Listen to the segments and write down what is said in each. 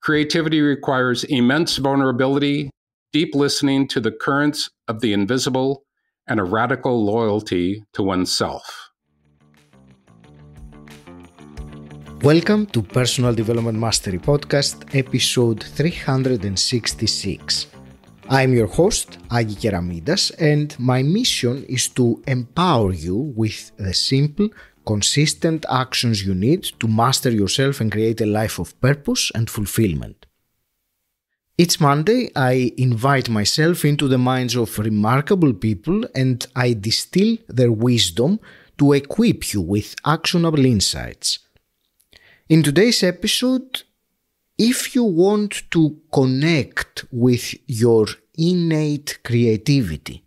Creativity requires immense vulnerability, deep listening to the currents of the invisible, and a radical loyalty to oneself. Welcome to Personal Development Mastery Podcast, episode 366. I'm your host, Agi Keramidas, and my mission is to empower you with the simple, consistent actions you need to master yourself and create a life of purpose and fulfillment. Each Monday, I invite myself into the minds of remarkable people and I distill their wisdom to equip you with actionable insights. In today's episode, if you want to connect with your innate creativity,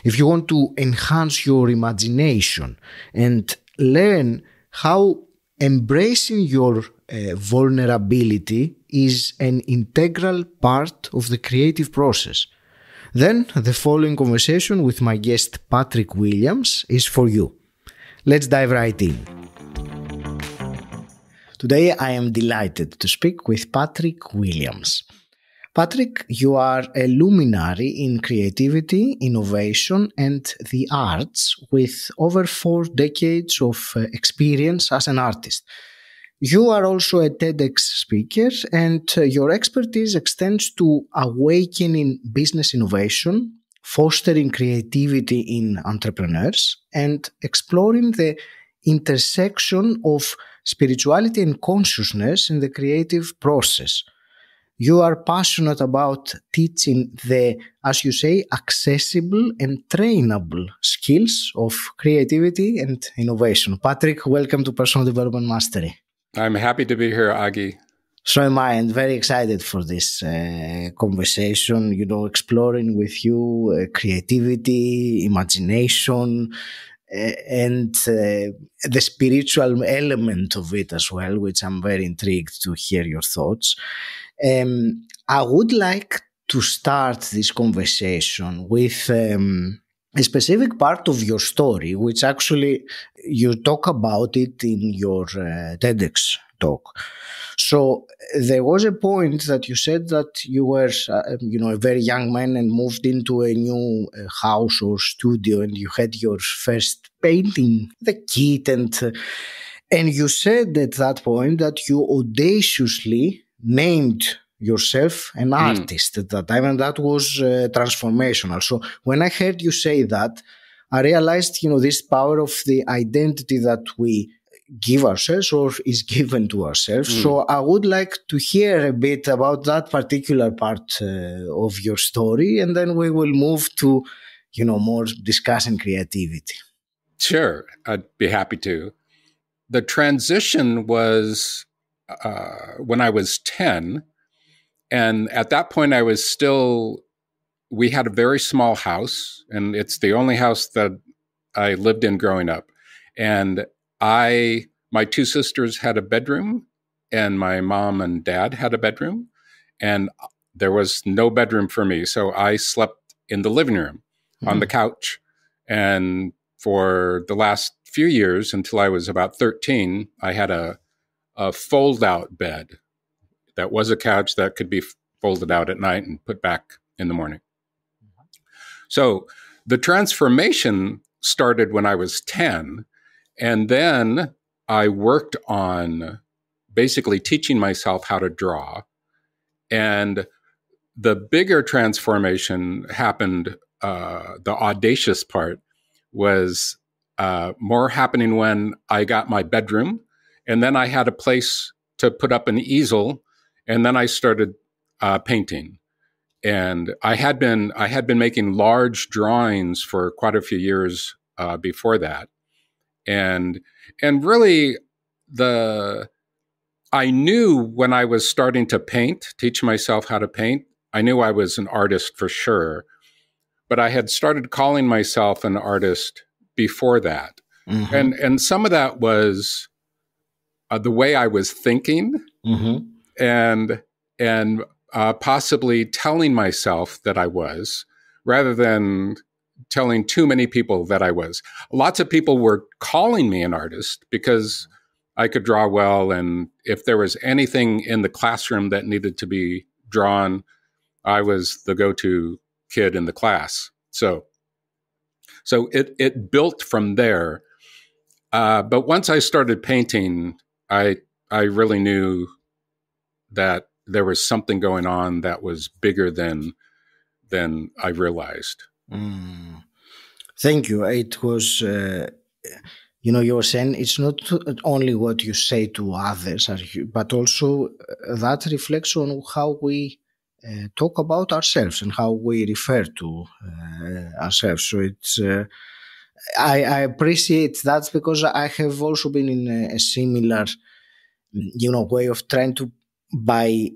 if you want to enhance your imagination and learn how embracing your vulnerability is an integral part of the creative process, then the following conversation with my guest Patrick Williams is for you. Let's dive right in. Today I am delighted to speak with Patrick Williams. Patrick, you are a luminary in creativity, innovation, and the arts with over 4 decades of experience as an artist. You are also a TEDx speaker, and your expertise extends to awakening business innovation, fostering creativity in entrepreneurs, and exploring the intersection of spirituality and consciousness in the creative process. You are passionate about teaching the, as you say, accessible and trainable skills of creativity and innovation. Patrick, welcome to Personal Development Mastery. I'm happy to be here, Agi. So am I, and very excited for this conversation, exploring with you creativity, imagination, and the spiritual element of it as well, which I'm very intrigued to hear your thoughts. I would like to start this conversation with a specific part of your story, which actually you talk about it in your TEDx talk. So there was a point that you said that you were, a very young man and moved into a new house or studio, and you had your first painting, the kit, and you said at that point that you audaciously named yourself an artist at that time, and that was transformational. So when I heard you say that, I realized, this power of the identity that we give ourselves or is given to ourselves. So I would like to hear a bit about that particular part of your story, and then we will move to, more discussing creativity. Sure, I'd be happy to. The transition was when I was 10, and at that point we had a very small house, and it's the only house that I lived in growing up. And my 2 sisters had a bedroom, and my mom and dad had a bedroom, and there was no bedroom for me. So I slept in the living room on the couch. And for the last few years, until I was about 13, I had a fold-out bed that was a couch that could be folded out at night and put back in the morning. So the transformation started when I was 10, and then I worked on basically teaching myself how to draw. And the bigger transformation happened, the audacious part was more happening when I got my bedroom, and then I had a place to put up an easel, and then I started painting. And I had been making large drawings for quite a few years before that. And really, I knew when I was starting to teach myself how to paint, I knew I was an artist for sure. But I had started calling myself an artist before that. And some of that was the way I was thinking, and possibly telling myself that I was, rather than telling too many people that I was. Lots of people were calling me an artist because I could draw well. And if there was anything in the classroom that needed to be drawn, I was the go-to kid in the class. So it built from there. But once I started painting, I really knew that there was something going on that was bigger than I realized. Thank you. It was, you were saying it's not only what you say to others, but also that reflects on how we talk about ourselves and how we refer to ourselves. So it's, I appreciate that, because I have also been in a similar, way of trying to, by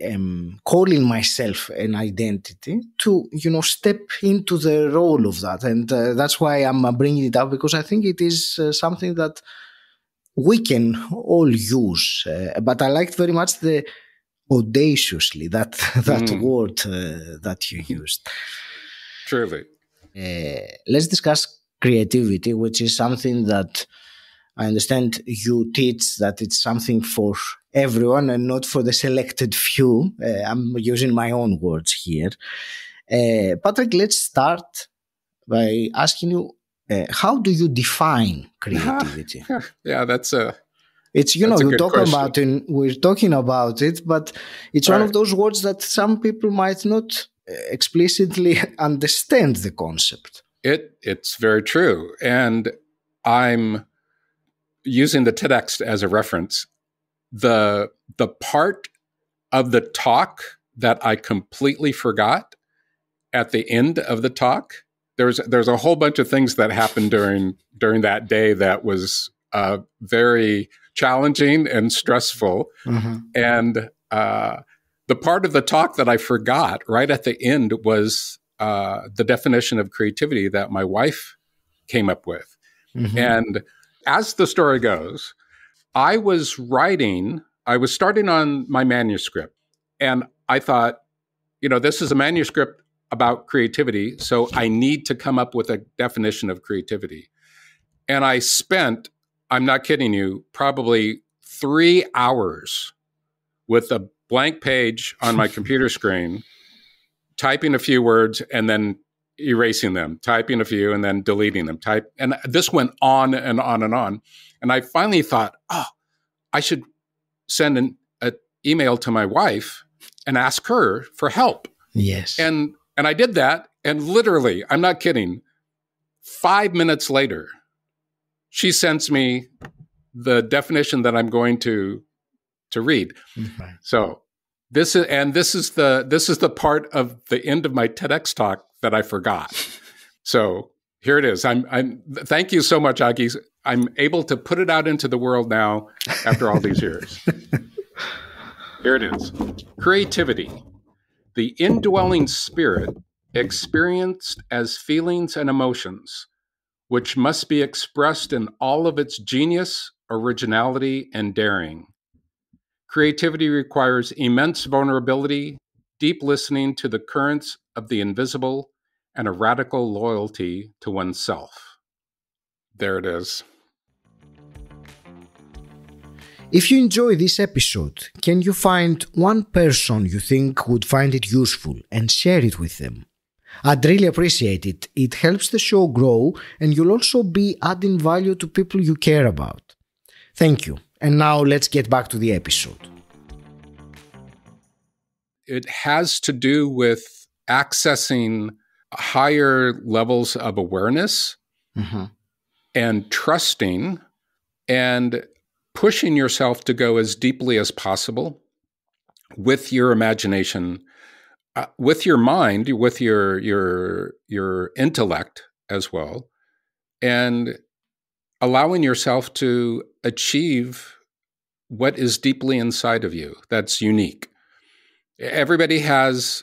calling myself an identity, to step into the role of that. And that's why I'm bringing it up, because I think it is something that we can all use. But I liked very much the audaciously, that word that you used. Truly. Let's discuss creativity, which is something that I understand you teach, that it's something for everyone and not for the selected few. I'm using my own words here. Patrick, let's start by asking you, how do you define creativity? Yeah, that's a... It's, we're talking about it, but it's one of those words that some people might not explicitly understand the concept. It's very true. And I'm using the TEDx as a reference. The part of the talk that I completely forgot at the end of the talk, there's a whole bunch of things that happened during that day that was very challenging and stressful. Mm-hmm. And the part of the talk that I forgot right at the end was the definition of creativity that my wife came up with. Mm-hmm. And as the story goes, I was starting on my manuscript, and I thought, this is a manuscript about creativity, so I need to come up with a definition of creativity. And I spent, I'm not kidding you, probably 3 hours with a blank page on my computer screen, typing a few words and then erasing them, typing a few and then deleting them. And this went on and on and on. And I finally thought, I should send an email to my wife and ask her for help. Yes. And I did that. And literally, I'm not kidding, 5 minutes later, she sends me the definition that I'm going to read. Mm-hmm. So this is the part of the end of my TEDx talk that I forgot. So here it is. I'm thank you so much, Agi. I'm able to put it out into the world now after all these years. Here it is. Creativity, the indwelling spirit experienced as feelings and emotions, which must be expressed in all of its genius, originality, and daring. Creativity requires immense vulnerability, deep listening to the currents of the invisible, and a radical loyalty to oneself. There it is. If you enjoy this episode, can you find one person you think would find it useful and share it with them? I'd really appreciate it. It helps the show grow, and you'll also be adding value to people you care about. Thank you. And now let's get back to the episode. It has to do with accessing higher levels of awareness, mm-hmm. and trusting and pushing yourself to go as deeply as possible with your imagination, with your mind, with your intellect as well, and allowing yourself to achieve what is deeply inside of you that's unique. Everybody has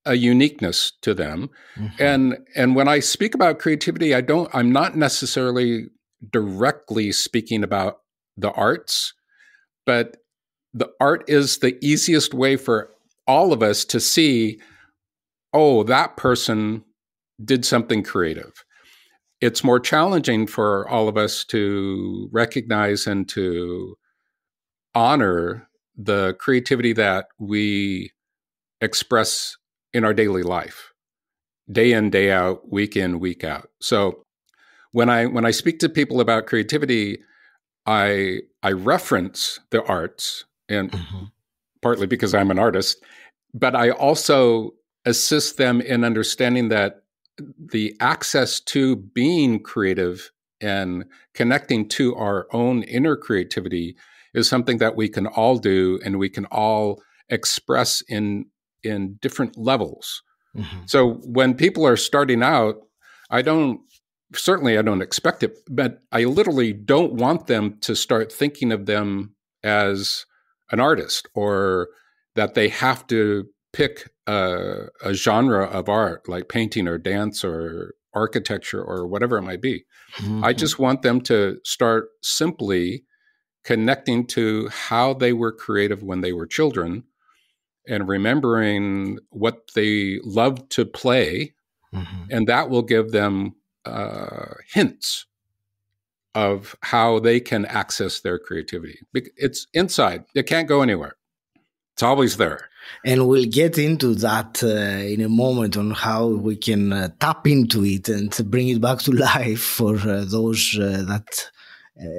a uniqueness to them. Mm-hmm. And when I speak about creativity, I'm not necessarily directly speaking about the arts, but the art is the easiest way for all of us to see, that person did something creative. It's more challenging for all of us to recognize and to honor the creativity that we express in our daily life, day in, day out, week in, week out. So when I speak to people about creativity, I reference the arts, and partly because I'm an artist, but I also assist them in understanding that the access to being creative and connecting to our own inner creativity is something that we can all do, and we can all express in different levels. So when people are starting out, I don't expect it, but I literally don't want them to start thinking of them as an artist, or that they have to pick a genre of art like painting or dance or architecture or whatever it might be. I just want them to start simply connecting to how they were creative when they were children, and remembering what they loved to play, and that will give them hints of how they can access their creativity. It's inside. It can't go anywhere. It's always there. And we'll get into that in a moment, on how we can tap into it and bring it back to life for those that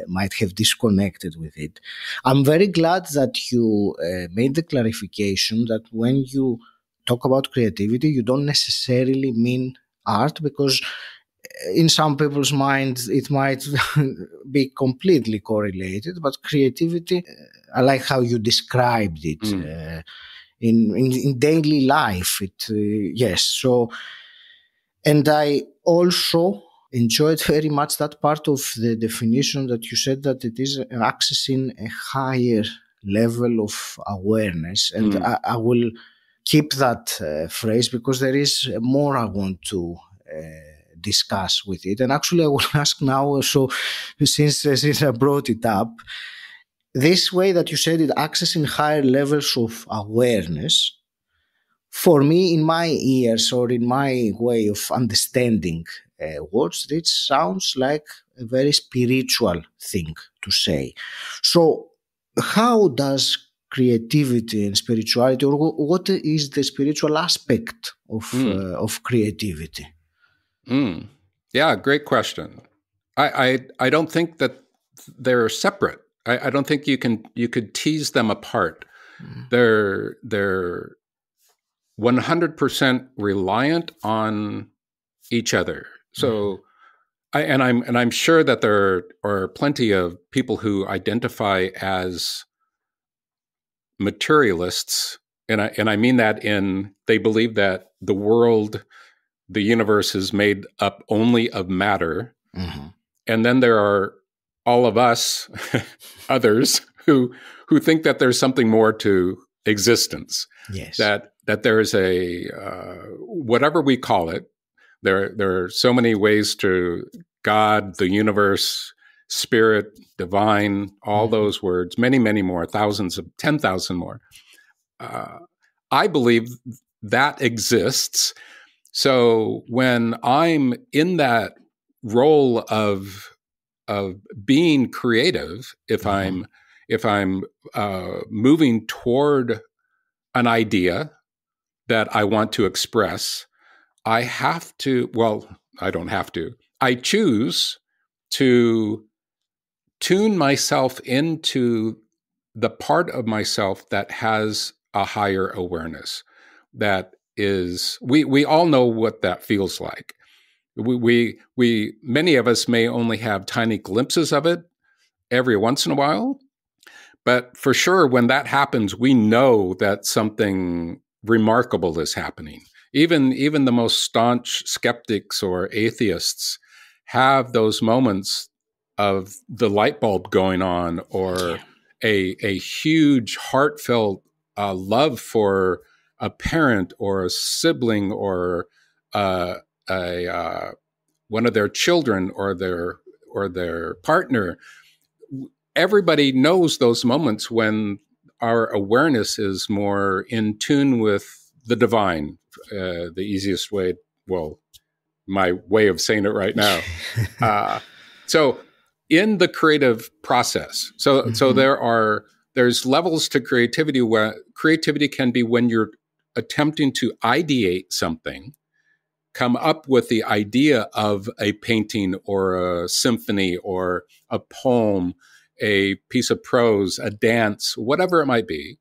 might have disconnected with it. I'm very glad that you made the clarification that when you talk about creativity, you don't necessarily mean art, because in some people's minds it might be completely correlated, but creativity, I like how you described it. In daily life, yes. So, and I also enjoyed very much that part of the definition that you said, that it is accessing a higher level of awareness, and I will keep that phrase, because there is more I want to discuss with it. And actually I will ask now, so since I brought it up, this way that you said it, accessing higher levels of awareness, for me, in my ears or in my way of understanding words, it sounds like a very spiritual thing to say. So how does creativity and spirituality, or what is the spiritual aspect of creativity? Yeah, great question. I don't think that they're separate. I don't think you could tease them apart. They're 100% reliant on each other. So, I'm sure that there are plenty of people who identify as materialists, and I mean that in, they believe that the world, the universe, is made up only of matter. And then there are all of us, others, who think that there's something more to existence. Yes. That there is a whatever we call it. There are so many ways to God, the universe, spirit, divine, all those words, many, many more, 10,000 more. I believe that exists. So when I'm in that role of being creative, if I'm moving toward an idea that I want to express, I have to, well, I don't have to, I choose to tune myself into the part of myself that has a higher awareness. That is, we all know what that feels like. We many of us may only have tiny glimpses of it every once in a while, but for sure, when that happens, we know that something remarkable is happening. Even the most staunch skeptics or atheists have those moments of the light bulb going on, or a huge heartfelt love for a parent or a sibling, or one of their children, or their partner. Everybody knows those moments when our awareness is more in tune with the divine. The easiest way, well, my way of saying it right now. So in the creative process, so there are there's levels to creativity where creativity can be when you're attempting to ideate something, come up with the idea of a painting or a symphony or a poem, a piece of prose, a dance, whatever it might be,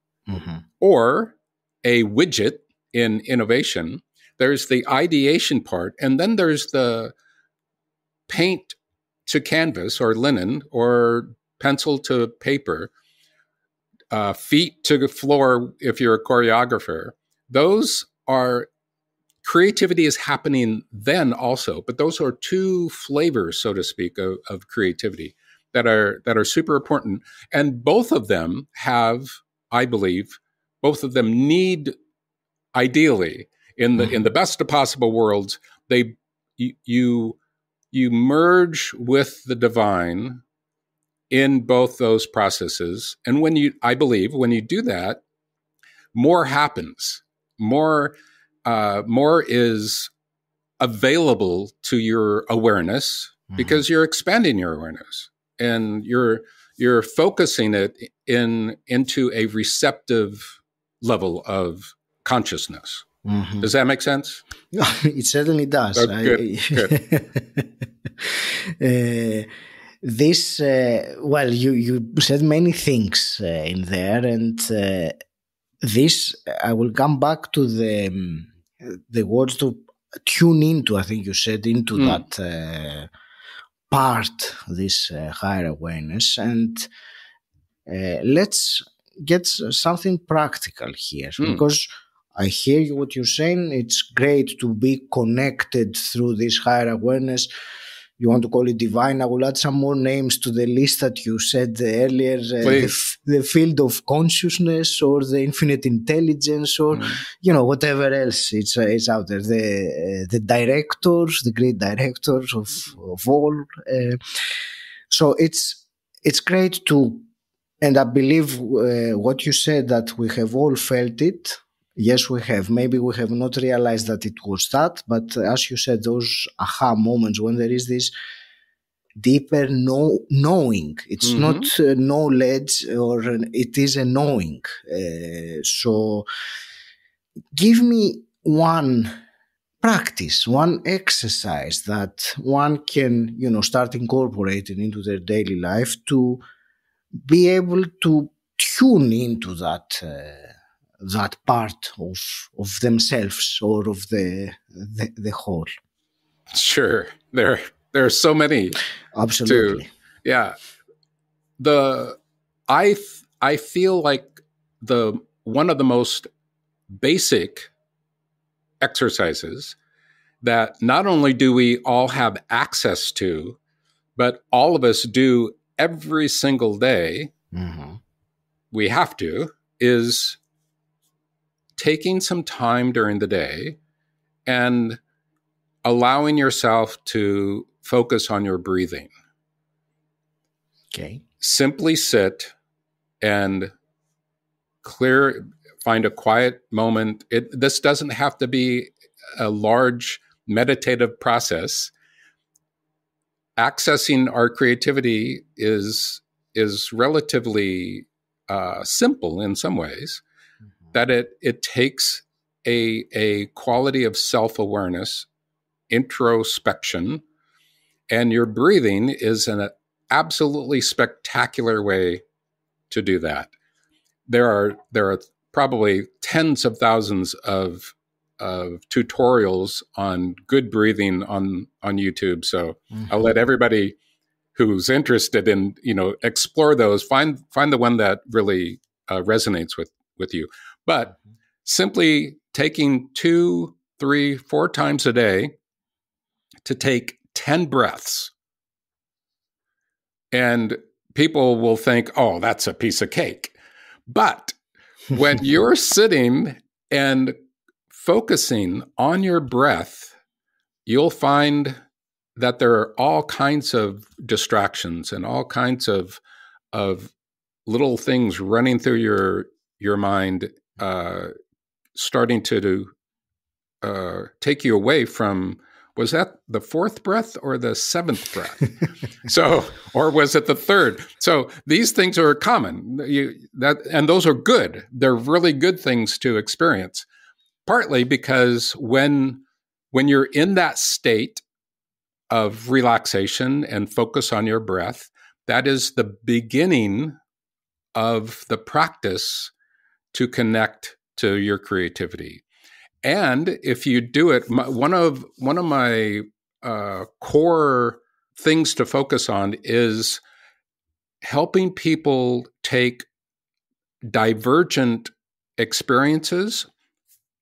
or a widget in innovation. There's the ideation part, and then there's the paint to canvas or linen or pencil to paper, feet to the floor if you're a choreographer. Those are creativity is happening then also, but those are two flavors, so to speak, of creativity that are super important. And both of them have, I believe, both of them need, ideally, in the best of possible worlds, you merge with the divine in both those processes. And I believe when you do that, more happens. More is available to your awareness because you're expanding your awareness and you're focusing it into a receptive level of consciousness. Does that make sense? It certainly does. Oh, good. Well, you said many things in there, and this I will come back to the words to tune into. I think you said into that part, this higher awareness, and let's get something practical here because I hear you what you're saying. It's great to be connected through this higher awareness. You want to call it divine? I will add some more names to the list that you said earlier. The field of consciousness or the infinite intelligence or, whatever else it's out there. The directors, the great directors of all. So it's great to, and I believe what you said, that we have all felt it. Yes, we have. Maybe we have not realized that it was that, but as you said, those aha moments when there is this deeper knowing. It's not knowledge, or it is a knowing. So give me one practice, one exercise that one can, start incorporating into their daily life to be able to tune into that part of themselves or of the whole. Sure. There are so many. Absolutely. Yeah. I feel like one of the most basic exercises that not only do we all have access to, but all of us do every single day, we have to, is taking some time during the day and allowing yourself to focus on your breathing. Okay. Simply sit and find a quiet moment. This doesn't have to be a large meditative process. Accessing our creativity is relatively simple in some ways, that it takes a quality of self-awareness, introspection, and your breathing is an absolutely spectacular way to do that. There are probably tens of thousands of tutorials on good breathing on YouTube. So I'll let everybody who's interested in explore those, find the one that really resonates with you. But simply taking 2, 3, 4 times a day to take 10 breaths. And people will think, oh, that's a piece of cake. But when you're sitting and focusing on your breath, you'll find that there are all kinds of distractions and all kinds of little things running through your mind, starting to take you away from was that the fourth breath or the seventh breath? So, or was it the third? So these things are common. And those are good. They're really good things to experience. Partly because when you're in that state of relaxation and focus on your breath, that is the beginning of the practice to connect to your creativity. And if you do it, one of my core things to focus on is helping people take divergent experiences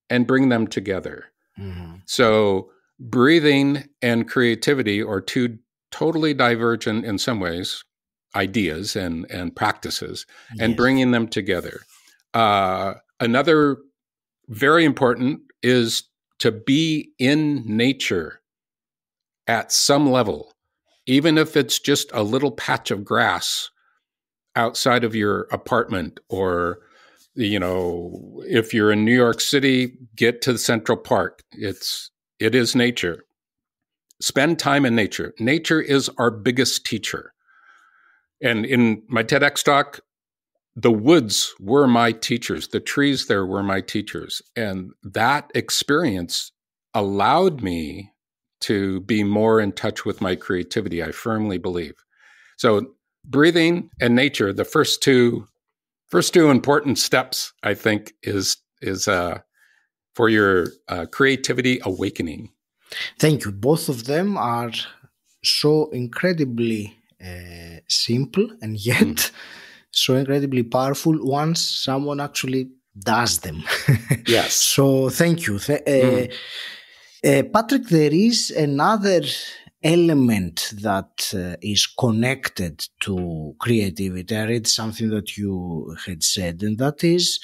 and bring them together. Mm-hmm. So breathing and creativity are two totally divergent, in some ways, ideas and practices, and bringing them together. Another very important is to be in nature at some level, even if it's just a little patch of grass outside of your apartment, or, if you're in New York City, get to Central Park. It is nature. Spend time in nature. Nature is our biggest teacher. And in my TEDx talk, the woods were my teachers. The trees there were my teachers. And that experience allowed me to be more in touch with my creativity, I firmly believe. So breathing and nature, the first two important steps, I think, is for your creativity awakening. Thank you. Both of them are so incredibly simple and yet so incredibly powerful once someone actually does them. Yes. So thank you. Patrick, there is another element that is connected to creativity. I read something that you had said, and that is,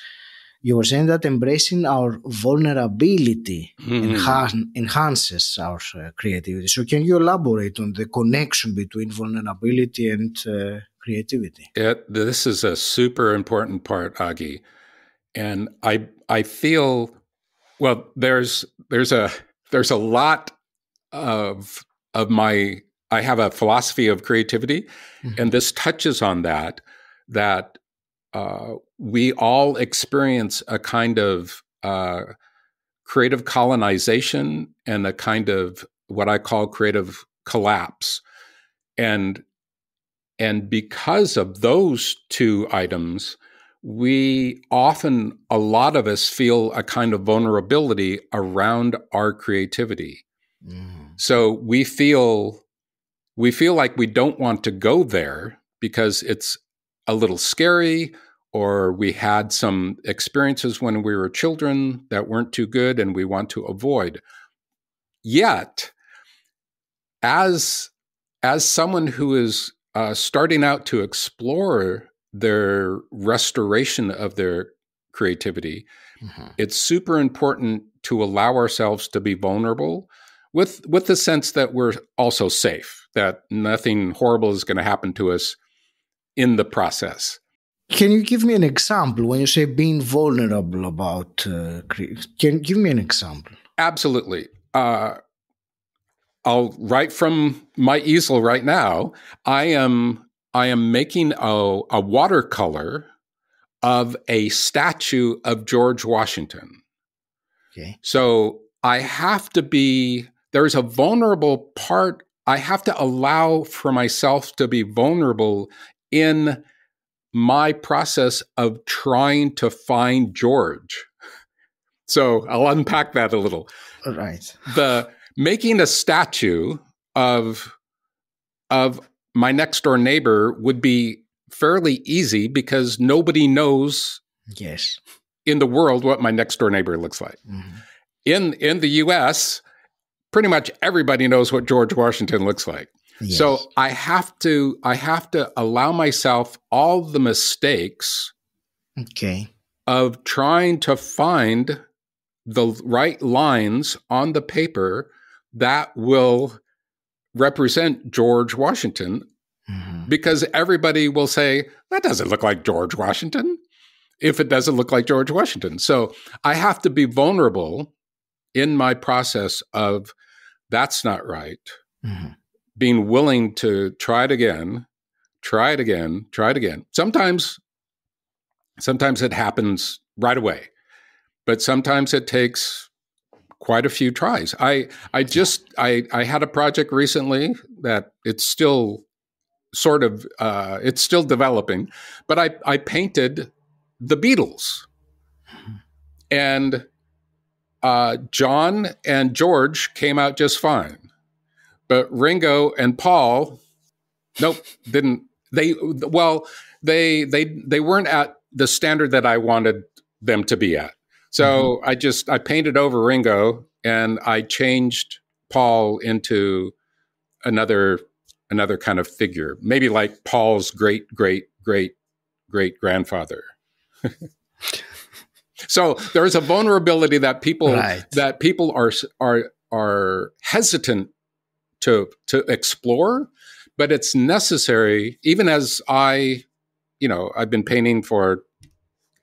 you were saying that embracing our vulnerability enhances our creativity. So can you elaborate on the connection between vulnerability and creativity? This is a super important part, Agi. And I feel, well, there's a lot of my, I have a philosophy of creativity, and this touches on that we all experience a kind of creative colonization and a kind of what I call creative collapse. And because of those two items, a lot of us feel a kind of vulnerability around our creativity. So we feel like we don't want to go there because it's a little scary, or we had some experiences when we were children that weren't too good and we want to avoid. Yet, as someone who is starting out to explore their restoration of their creativity, it's super important to allow ourselves to be vulnerable with the sense that we're also safe, that nothing horrible is going to happen to us in the process. Can you give me an example when you say being vulnerable about can you give me an example? Absolutely. I'll write from my easel right now. I am making a watercolor of a statue of George Washington. Okay. So there's a vulnerable part. I have to allow for myself to be vulnerable in my process of trying to find George. So I'll unpack that a little. All right. The making a statue of my next door neighbor would be fairly easy because nobody knows in the world what my next door neighbor looks like. In the US, pretty much everybody knows what George Washington looks like. Yes. So I have to allow myself all the mistakes of trying to find the right lines on the paper that will represent George Washington, because everybody will say, that doesn't look like George Washington, if it doesn't look like George Washington. So I have to be vulnerable in my process of that's not right. Mm-hmm. Being willing to try it again, try it again, try it again. Sometimes it happens right away, but sometimes it takes quite a few tries. I had a project recently that it's still sort of it's still developing, but I painted the Beatles, and John and George came out just fine, but Ringo and Paul, nope, didn't. They weren't at the standard that I wanted them to be at. So I painted over Ringo and I changed Paul into another kind of figure, maybe like Paul's great grandfather. So there is a vulnerability that people are hesitant to explore, but it's necessary. Even as I've been painting for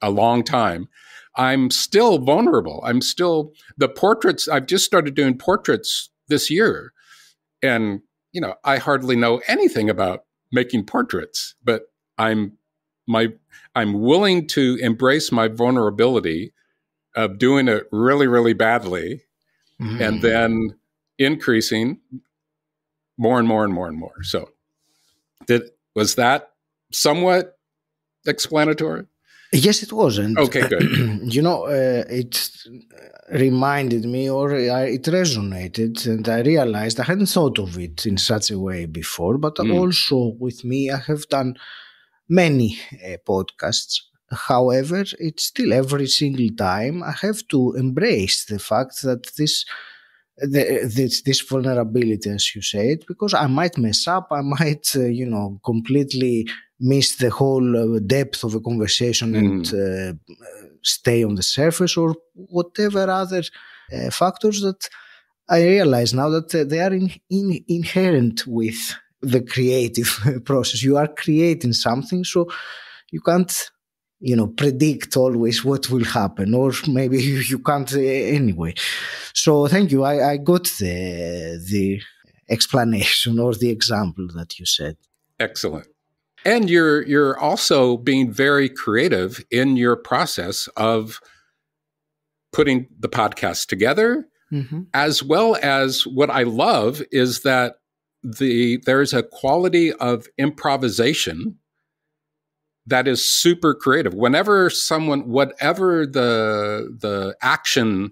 a long time, I'm still vulnerable. I'm still the portraits. I've just started doing portraits this year, and I hardly know anything about making portraits, but I'm willing to embrace my vulnerability of doing it really, really badly, and then increasing more and more and more and more. So was that somewhat explanatory? Yes, it was. And okay, good. It reminded me, or it resonated, and I realized I hadn't thought of it in such a way before. But also with me, I have done many podcasts. However, it's still every single time I have to embrace the fact that this vulnerability, as you said, because I might mess up, I might, completely miss the whole depth of a conversation and stay on the surface, or whatever other factors that I realize now that they are inherent with the creative process. You are creating something, so you can't predict always what will happen, or maybe you can't anyway. So thank you. I got the explanation or the example that you said. Excellent. And you're also being very creative in your process of putting the podcast together, as well as what I love is that there's a quality of improvisation that is super creative. Whatever the action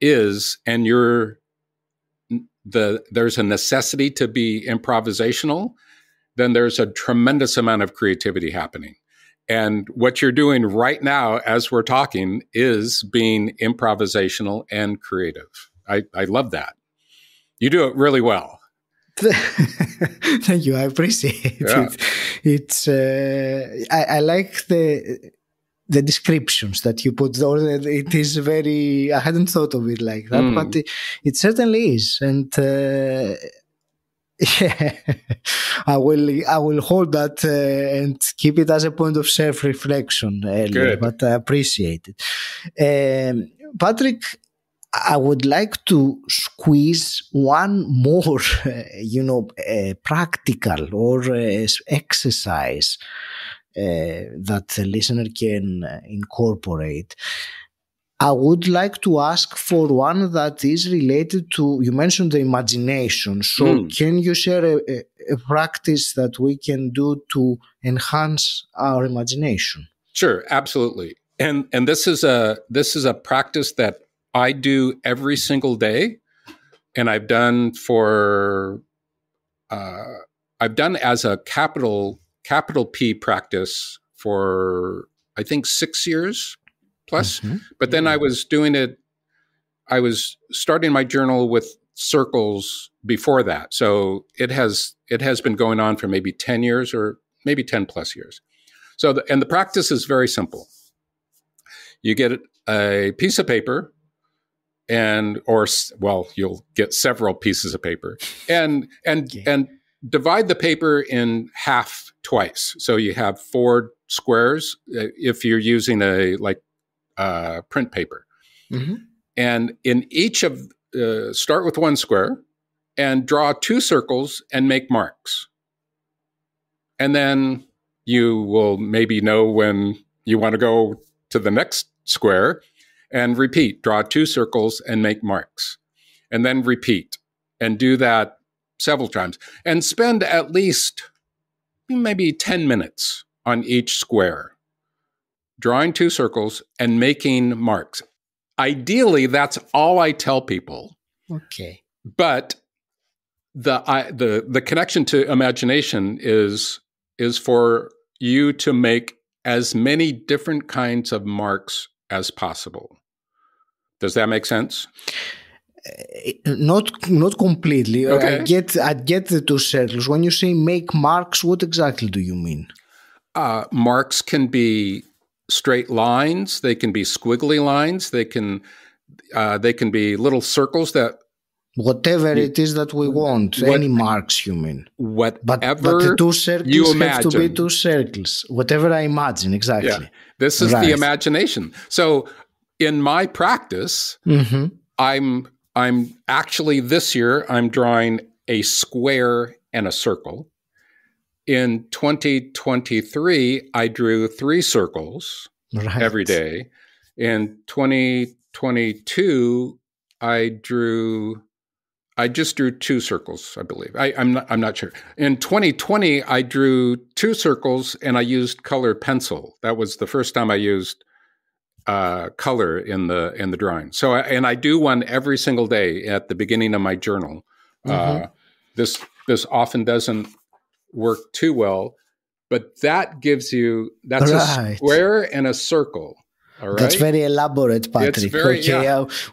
is, and there's a necessity to be improvisational, then there's a tremendous amount of creativity happening. And what you're doing right now, as we're talking, is being improvisational and creative. I love that. You do it really well. Thank you. I appreciate it. It's I like the descriptions that you put. It is very. I hadn't thought of it like that, but it certainly is. And yeah, I will hold that and keep it as a point of self-reflection. Good. But I appreciate it, Patrick. I would like to squeeze one more, practical or exercise that the listener can incorporate. I would like to ask for one that is related to, you mentioned the imagination. So can you share a practice that we can do to enhance our imagination? Sure, absolutely. And this is a practice that I do every single day, and I've done as a capital P practice for I think 6 years plus. But then I was starting my journal with circles before that, so it has been going on for maybe 10 years or maybe 10 plus years. So the practice is very simple. You get a piece of paper. You'll get several pieces of paper and divide the paper in half twice. So you have 4 squares if you're using print paper. And in each of start with one square and draw 2 circles and make marks. And then you will maybe know when you want to go to the next square and repeat, draw 2 circles and make marks. And then repeat and do that several times and spend at least maybe 10 minutes on each square, drawing 2 circles and making marks. Ideally, that's all I tell people. Okay. But the connection to imagination is for you to make as many different kinds of marks as possible. Does that make sense? Not completely. Okay. I get the 2 circles. When you say make marks, what exactly do you mean? Marks can be straight lines. They can be squiggly lines. They can be little circles that. Whatever it is that we want, any marks you mean. Whatever but the 2 circles you have imagine. to be 2 circles. Whatever I imagine, exactly. Yeah. This is the imagination. So in my practice, I'm actually this year, I'm drawing a square and a circle. In 2023, I drew 3 circles every day. In 2022, I just drew 2 circles, I believe. I'm not sure. In 2020, I drew 2 circles and I used colored pencil. That was the first time I used color in the drawing. So, and I do one every single day at the beginning of my journal. This often doesn't work too well, but that gives you a square and a circle. All right? That's very elaborate, Patrick. It's very,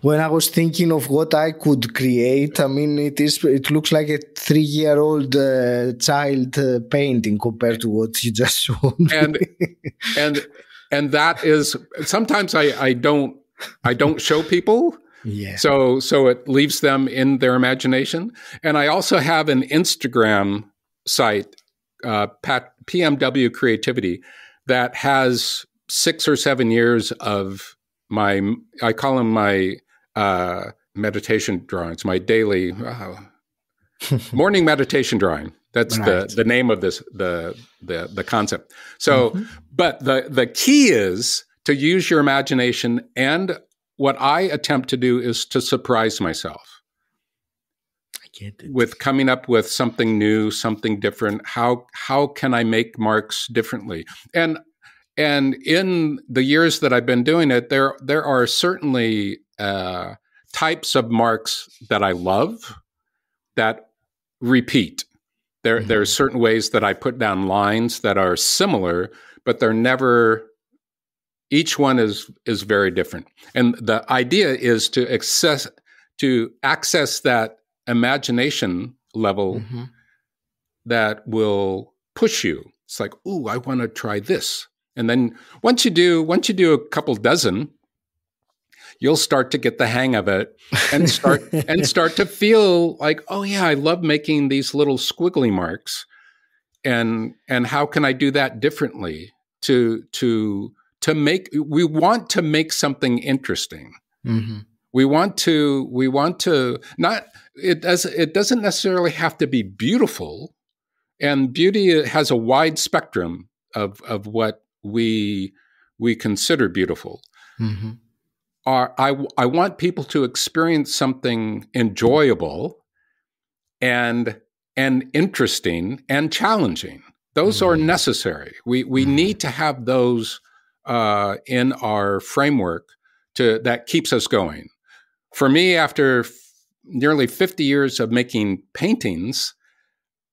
when I was thinking of what I could create, I mean, it looks like a 3-year-old child painting compared to what you just showed. And that is sometimes I don't show people. Yeah. So it leaves them in their imagination. And I also have an Instagram site, PMW Creativity, that has 6 or 7 years of I call them my meditation drawings, my daily morning meditation drawing. That's the name of this, the concept. So, but the key is to use your imagination, and what I attempt to do is to surprise myself. I get it. With coming up with something new, something different. How can I make marks differently? And in the years that I've been doing it, there are certainly types of marks that I love that repeat. There are certain ways that I put down lines that are similar, but they're never. Each one is very different, and the idea is to access that imagination level that will push you. It's like, ooh, I want to try this, and then once you do a couple dozen, you'll start to get the hang of it and start to feel like, oh yeah, I love making these little squiggly marks, and how can I do that differently to make? We want to make something interesting. We want to not. It doesn't necessarily have to be beautiful, and beauty has a wide spectrum of what we consider beautiful. I want people to experience something enjoyable and interesting and challenging. Those are necessary. We need to have those in our framework that keeps us going. For me, after nearly 50 years of making paintings,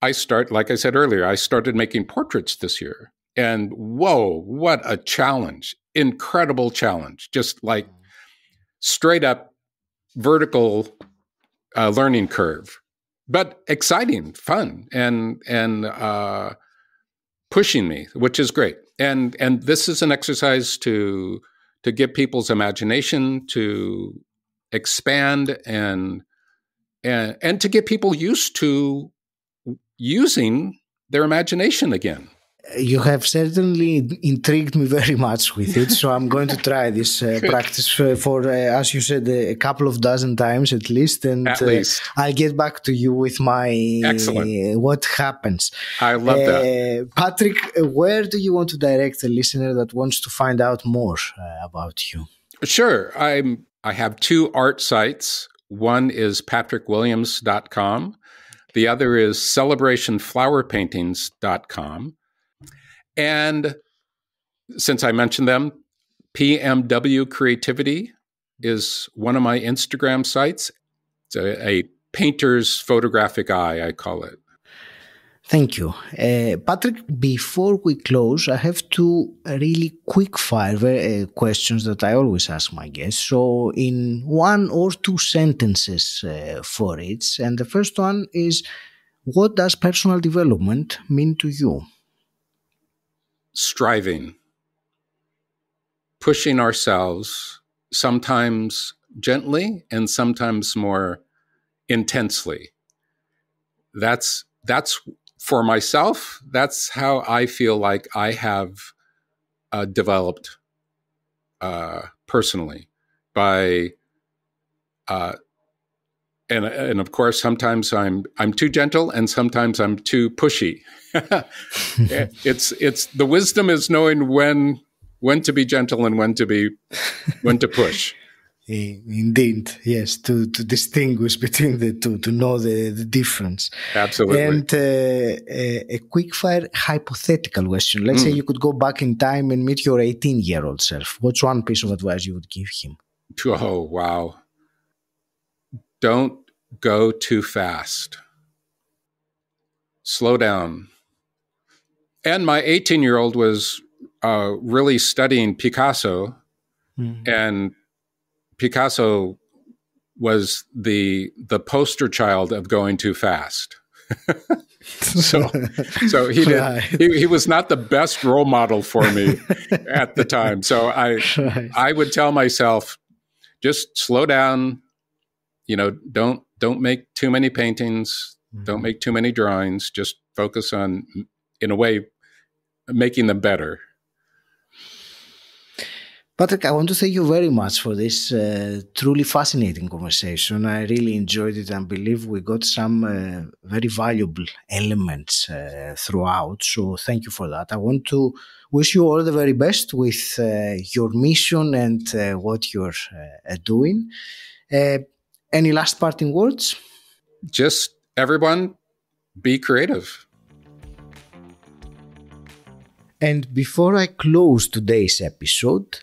like I said earlier, I started making portraits this year. And whoa, what a challenge. Incredible challenge. Just like straight up vertical learning curve, but exciting, fun, and pushing me, which is great. And this is an exercise to get people's imagination to expand and to get people used to using their imagination again. You have certainly intrigued me very much with it, so I'm going to try this practice for as you said, a couple of dozen times at least, and at least. I'll get back to you with my what happens. I love that. Patrick, where do you want to direct a listener that wants to find out more about you? Sure. I have two art sites. One is patrickwilliams.com. The other is celebrationflowerpaintings.com. And since I mentioned them, PMW Creativity is one of my Instagram sites. It's a painter's photographic eye, I call it. Thank you. Patrick, before we close, I have two really quick fire questions that I always ask my guests. So in one or two sentences for each. And the first one is, what does personal development mean to you? Striving, pushing ourselves, sometimes gently and sometimes more intensely. That's for myself. That's how I feel like I have developed personally by, and of course, sometimes I'm too gentle and sometimes I'm too pushy. It's the wisdom is knowing when to be gentle and when to push. Indeed, yes, to distinguish between the two, to know the difference. Absolutely. And a quick-fire hypothetical question. Let's say you could go back in time and meet your 18-year-old self. What's one piece of advice you would give him? Oh, wow. Don't go too fast. Slow down. And my 18-year-old was really studying Picasso, and Picasso was the poster child of going too fast. so he was not the best role model for me at the time. So I would tell myself, just slow down. Don't make too many paintings. Don't make too many drawings. Just focus on, in a way, making them better. Patrick, I want to thank you very much for this truly fascinating conversation. I really enjoyed it and believe we got some very valuable elements throughout. So thank you for that. I want to wish you all the very best with your mission and what you're doing. Any last parting words? Just everyone, be creative. And before I close today's episode,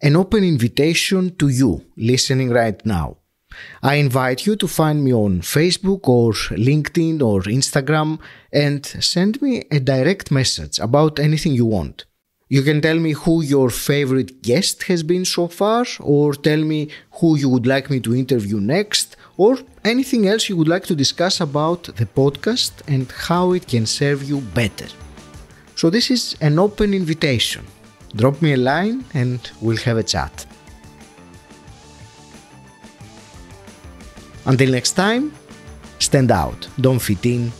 an open invitation to you listening right now. I invite you to find me on Facebook or LinkedIn or Instagram and send me a direct message about anything you want. You can tell me who your favorite guest has been so far, or tell me who you would like me to interview next, or anything else you would like to discuss about the podcast and how it can serve you better. So this is an open invitation. Drop me a line and we'll have a chat. Until next time, stand out, don't fit in.